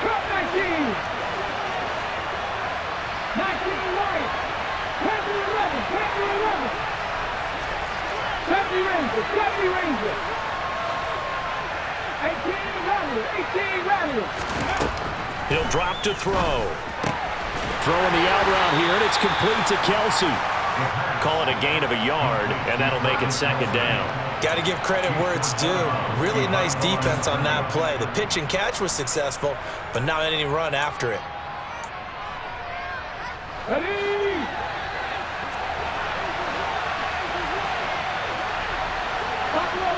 Trump 19. 19 White. Panther 11. Panther 11. 70 Rangers. 70 Rangers. 18 Rangers. 18 Rangers. He'll drop to throw. Throwing the out route here, and it's complete to Kelsey. Call it a gain of a yard, and that'll make it second down. Got to give credit where it's due. Really nice defense on that play. The pitch and catch was successful, but not any run after it. Ready? Buffalo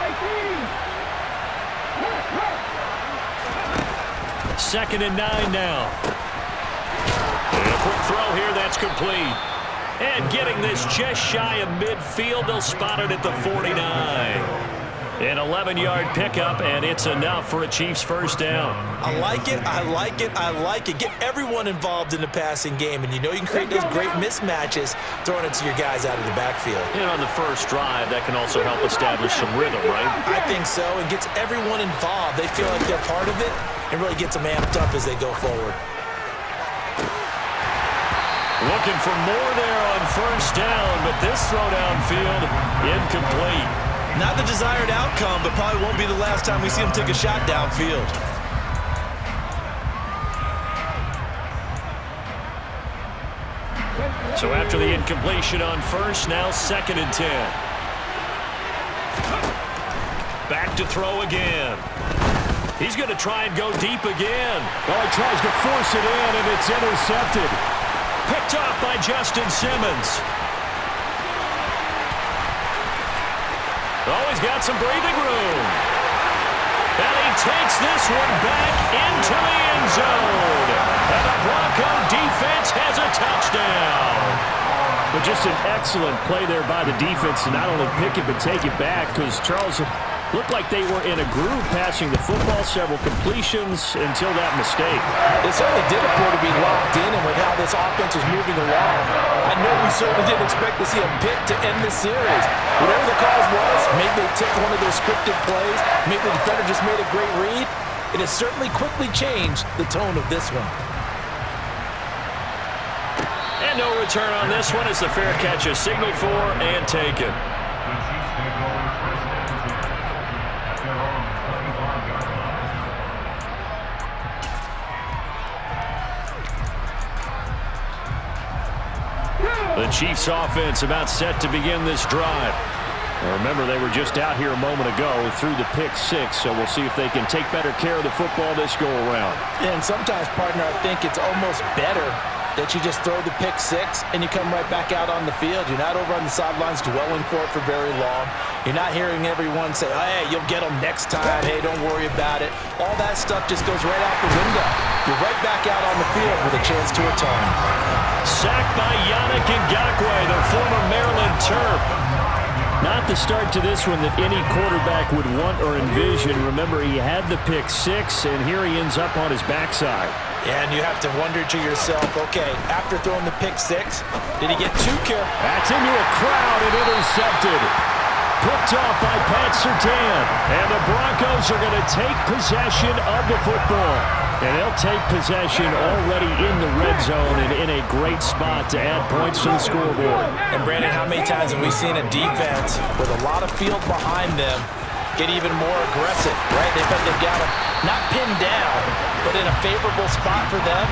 18. Second and 9 now. And a quick throw here, that's complete. And getting this just shy of midfield, they'll spot it at the 49. An 11-yard pickup, and it's enough for a Chiefs first down. I like it, I like it, I like it. Get everyone involved in the passing game, and you know you can create those great mismatches throwing it to your guys out of the backfield. And on the first drive, that can also help establish some rhythm, right? I think so, and gets everyone involved. They feel like they're part of it, and really gets them amped up as they go forward. Looking for more there on first down, but this throw downfield, incomplete. Not the desired outcome, but probably won't be the last time we see him take a shot downfield. So after the incompletion on first, now second and 10. Back to throw again. He's going to try and go deep again. Well, he tries to force it in, and it's intercepted. Picked off by Justin Simmons. Oh, he's got some breathing room. And he takes this one back into the end zone. And the Bronco defense has a touchdown. But just an excellent play there by the defense to not only pick it but take it back, because Charles looked like they were in a groove passing the football, several completions until that mistake. It certainly did appear to be locked in, and with how this offense was moving along, I know we certainly didn't expect to see a pick to end this series. Whatever the cause was, maybe they took one of their scripted plays, maybe the defender just made a great read. It has certainly quickly changed the tone of this one. And no return on this one as the fair catch is signaled for and taken. The Chiefs offense about set to begin this drive. Remember, they were just out here a moment ago through the pick six, so we'll see if they can take better care of the football this go-around. And sometimes, partner, I think it's almost better that you just throw the pick six and you come right back out on the field. You're not over on the sidelines dwelling for it for very long. You're not hearing everyone say, oh, hey, you'll get them next time. Hey, don't worry about it. All that stuff just goes right out the window. You're right back out on the field with a chance to atone. Sacked by Yannick Ngakoue, the former Maryland Terp. Not the start to this one that any quarterback would want or envision. Remember, he had the pick six, and here he ends up on his backside. Yeah, and you have to wonder to yourself, okay, after throwing the pick six, did he get too careful? That's into a crowd and intercepted. Picked off by Pat Surtain. And the Broncos are going to take possession of the football. And they'll take possession already in the red zone and in a great spot to add points to the scoreboard. And Brandon, how many times have we seen a defense with a lot of field behind them get even more aggressive, right? They felt they've got them not pinned down, but in a favorable spot for them,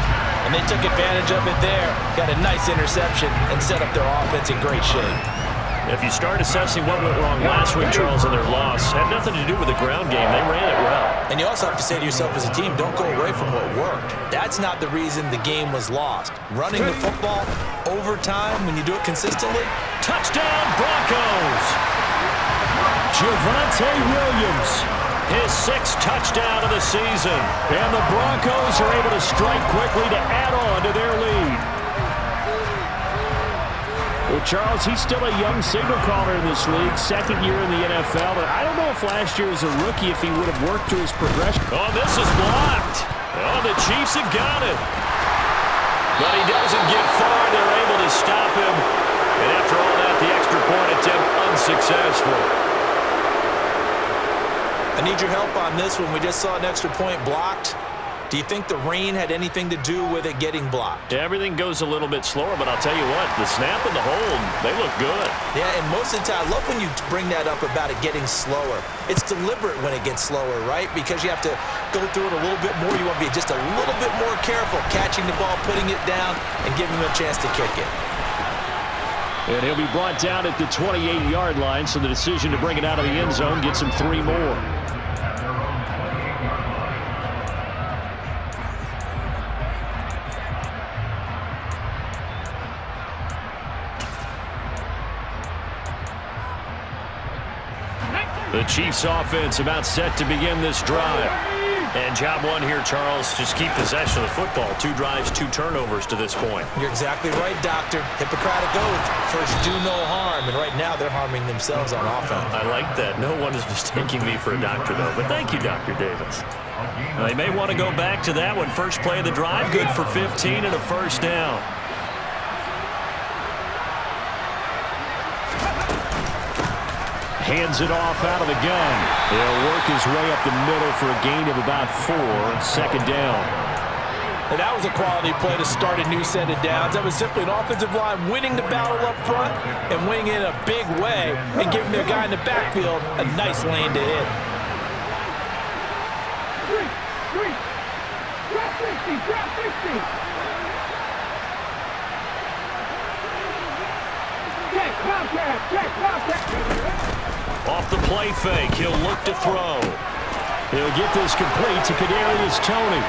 and they took advantage of it there. Got a nice interception and set up their offense in great shape. If you start assessing what went wrong last week, Charles, in their loss, had nothing to do with the ground game. They ran it well. And you also have to say to yourself as a team, don't go away from what worked. That's not the reason the game was lost. Running the football overtime when you do it consistently. Touchdown, Broncos! Javonte Williams, his sixth touchdown of the season. And the Broncos are able to strike quickly to add on to their lead. Well, Charles, he's still a young signal caller in this league, second year in the NFL, but I don't know if last year as a rookie if he would have worked to his progression. Oh, this is blocked. Oh, the Chiefs have got it. But he doesn't get far. They're able to stop him. And after all that, the extra point attempt unsuccessful. I need your help on this one. We just saw an extra point blocked. Do you think the rain had anything to do with it getting blocked? Everything goes a little bit slower, but I'll tell you what, the snap and the hold, they look good. Yeah, and most of the time, I love when you bring that up about it getting slower. It's deliberate when it gets slower, right? Because you have to go through it a little bit more. You want to be just a little bit more careful catching the ball, putting it down, and giving him a chance to kick it. And he'll be brought down at the 28-yard line, so the decision to bring it out of the end zone gets him 3 more. The Chiefs offense about set to begin this drive. And job one here, Charles, just keep possession of the football. 2 drives, 2 turnovers to this point. You're exactly right, Doctor. Hippocratic oath. First, do no harm. And right now, they're harming themselves on offense. I like that. No one is mistaking me for a doctor, though. But thank you, Dr. Davis. They may want to go back to that one. First play of the drive, good for 15 and a first down. Hands it off out of the gun. He'll work his way up the middle for a gain of about 4. Second down. And that was a quality play to start a new set of downs. That was simply an offensive line winning the battle up front and winning in a big way and giving their guy in the backfield a nice lane to hit. Drop 50, drop 50. Check contact. Off the play fake, he'll look to throw. He'll get this complete to Kadarius Toney.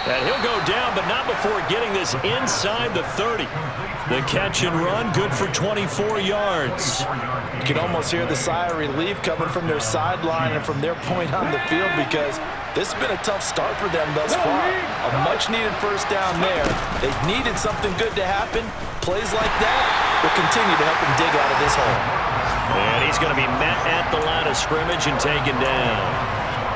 And he'll go down, but not before getting this inside the 30. The catch and run, good for 24 yards. You can almost hear the sigh of relief coming from their sideline and from their point on the field because this has been a tough start for them thus far. A much-needed first down there. They needed something good to happen. Plays like that will continue to help them dig out of this hole. And he's going to be met at the line of scrimmage and taken down.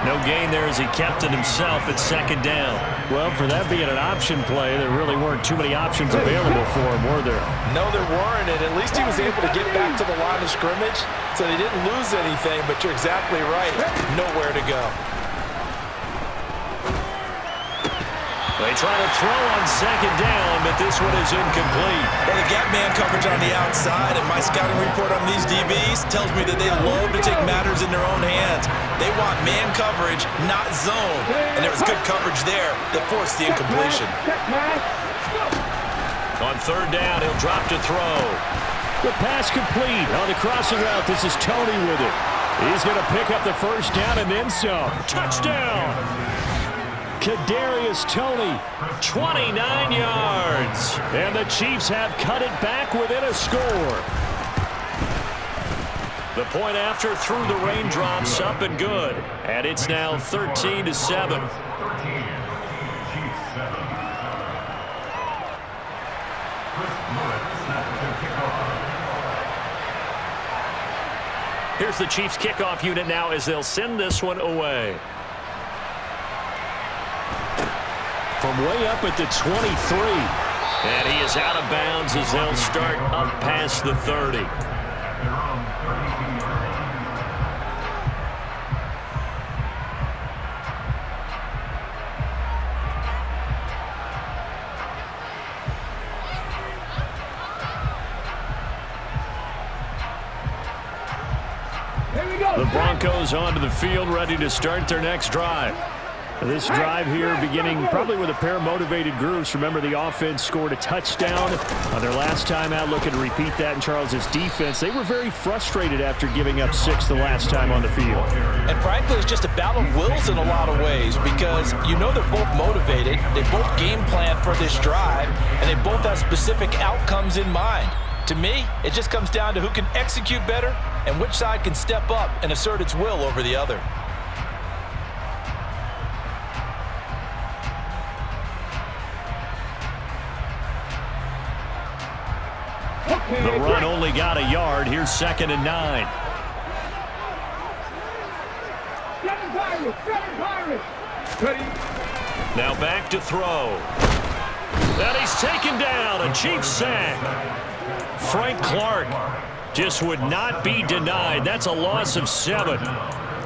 No gain there as he kept it himself at second down. Well, for that being an option play, there really weren't too many options available for him, were there? No, there weren't, and at least he was able to get back to the line of scrimmage, so they didn't lose anything, but you're exactly right. Nowhere to go. They try to throw on second down, but this one is incomplete. Well, they got man coverage on the outside, and my scouting report on these DBs tells me that they love to take matters in their own hands. They want man coverage, not zone. And there was good coverage there that forced the incompletion. On third down, he'll drop to throw. The pass complete on the crossing route. This is Toney with it. He's going to pick up the first down and then some. Touchdown! Kadarius Toney, 29 yards. And the Chiefs have cut it back within a score. The point after through the raindrops up and good. And it's now 13-7. Here's the Chiefs kickoff unit now as they'll send this one away. From way up at the 23. And he is out of bounds as they'll start up past the 30. The Broncos onto the field, ready to start their next drive. This drive here beginning probably with a pair of motivated groups. Remember, the offense scored a touchdown on their last time out, looking to repeat that in Charles's defense. They were very frustrated after giving up 6 the last time on the field. And frankly, it's just a battle of wills in a lot of ways because you know they're both motivated, they both game plan for this drive, and they both have specific outcomes in mind. To me, it just comes down to who can execute better and which side can step up and assert its will over the other. The run only got a yard. Here's 2nd and 9. Now back to throw. And he's taken down. A Chiefs sack. Frank Clark just would not be denied. That's a loss of 7.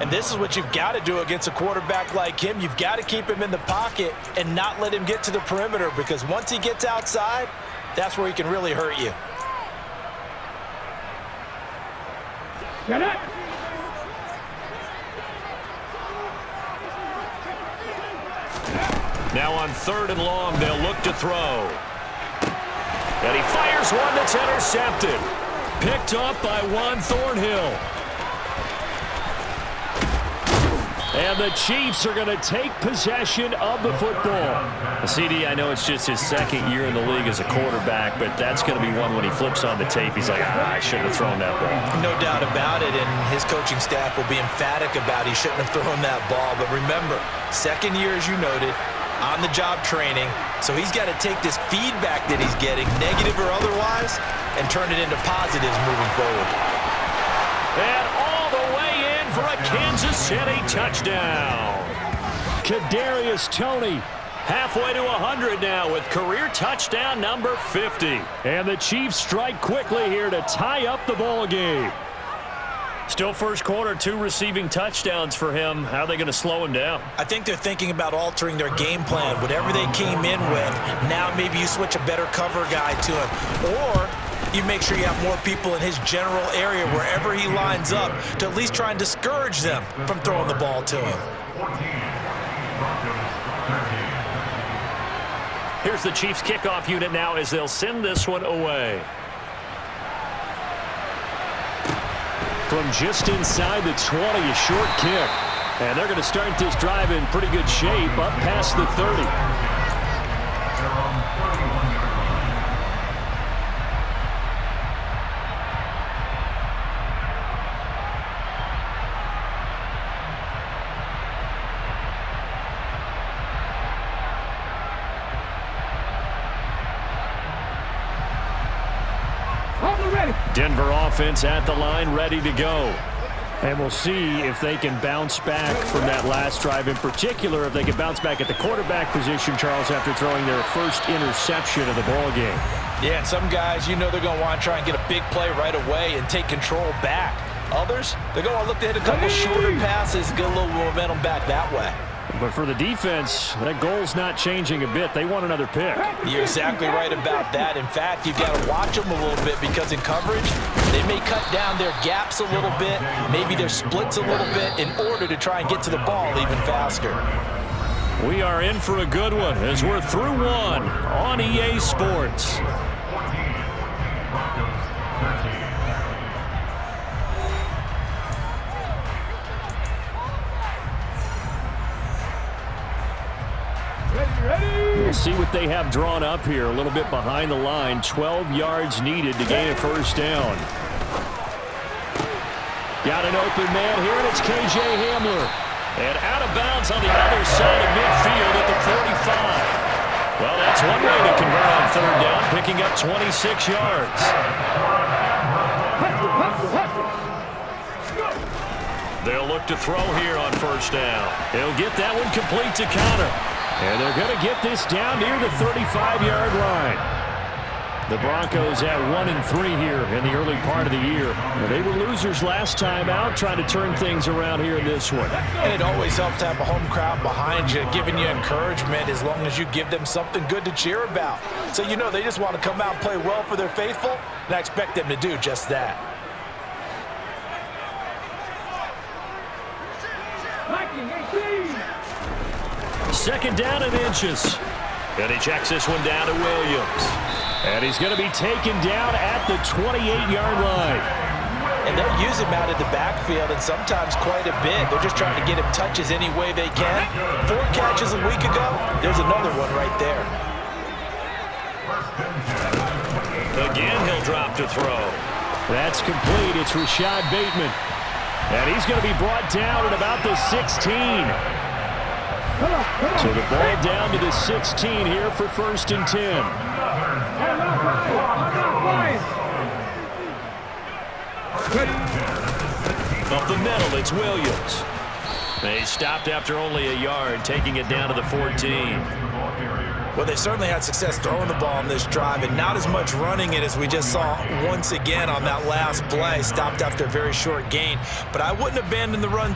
And this is what you've got to do against a quarterback like him. You've got to keep him in the pocket and not let him get to the perimeter, because once he gets outside, that's where he can really hurt you. Get it. Now on 3rd and long, they'll look to throw. And he fires one that's intercepted. Picked up by Juan Thornhill. And the Chiefs are going to take possession of the football. CD, I know it's just his 2nd year in the league as a quarterback, but that's going to be one when he flips on the tape. He's like, I shouldn't have thrown that ball. No doubt about it, and his coaching staff will be emphatic about he shouldn't have thrown that ball. But remember, 2nd year, as you noted, on-the-job training, so he's got to take this feedback that he's getting, negative or otherwise, and turn it into positives moving forward. And all the way in for a Kansas City touchdown. Kadarius Toney Halfway to 100 now with career touchdown number 50. And the Chiefs strike quickly here to tie up the ball game. Still first quarter, 2 receiving touchdowns for him. How are they going to slow him down? I think they're thinking about altering their game plan. Whatever they came in with, now maybe you switch a better cover guy to him. Or you make sure you have more people in his general area wherever he lines up to at least try and discourage them from throwing the ball to him. Here's the Chiefs kickoff unit now as they'll send this one away. From just inside the 20, a short kick. And they're going to start this drive in pretty good shape, up past the 30. Denver offense at the line, ready to go. And we'll see if they can bounce back from that last drive. In particular, if they can bounce back at the quarterback position, Charles, after throwing their first interception of the ball game. Yeah, and some guys, you know they're going to want to try and get a big play right away and take control back. Others, they're going to look to hit a couple shorter passes, get a little momentum back that way. But for the defense, that goal's not changing a bit. They want another pick. You're exactly right about that. In fact, you've got to watch them a little bit because in coverage, they may cut down their gaps a little bit, maybe their splits a little bit in order to try and get to the ball even faster. We are in for a good one as we're through one on EA Sports. We'll see what they have drawn up here. A little bit behind the line. 12 yards needed to gain a first down. Got an open man here, and it's KJ Hamler. And out of bounds on the other side of midfield at the 45. Well, that's one way to convert on third down, picking up 26 yards. They'll look to throw here on first down. They'll get that one complete to Connor. And they're going to get this down near the 35-yard line. The Broncos at 1-3 here in the early part of the year. They were losers last time out, trying to turn things around here in this one. And it always helps to have a home crowd behind you, giving you encouragement as long as you give them something good to cheer about. So you know they just want to come out and play well for their faithful, and I expect them to do just that. Second down and inches. And he checks this one down to Williams. And he's going to be taken down at the 28-yard line. And they'll use him out of the backfield, and sometimes quite a bit. They're just trying to get him touches any way they can. 4 catches a week ago. There's another one right there. Again, he'll drop to throw. That's complete. It's Rashad Bateman. And he's going to be brought down at about the 16. So the ball down to the 16 here for 1st and 10. Up the middle, it's Williams. They stopped after only a yard, taking it down to the 14. Well, they certainly had success throwing the ball on this drive, and not as much running it as we just saw once again on that last play. Stopped after a very short gain. But I wouldn't abandon the run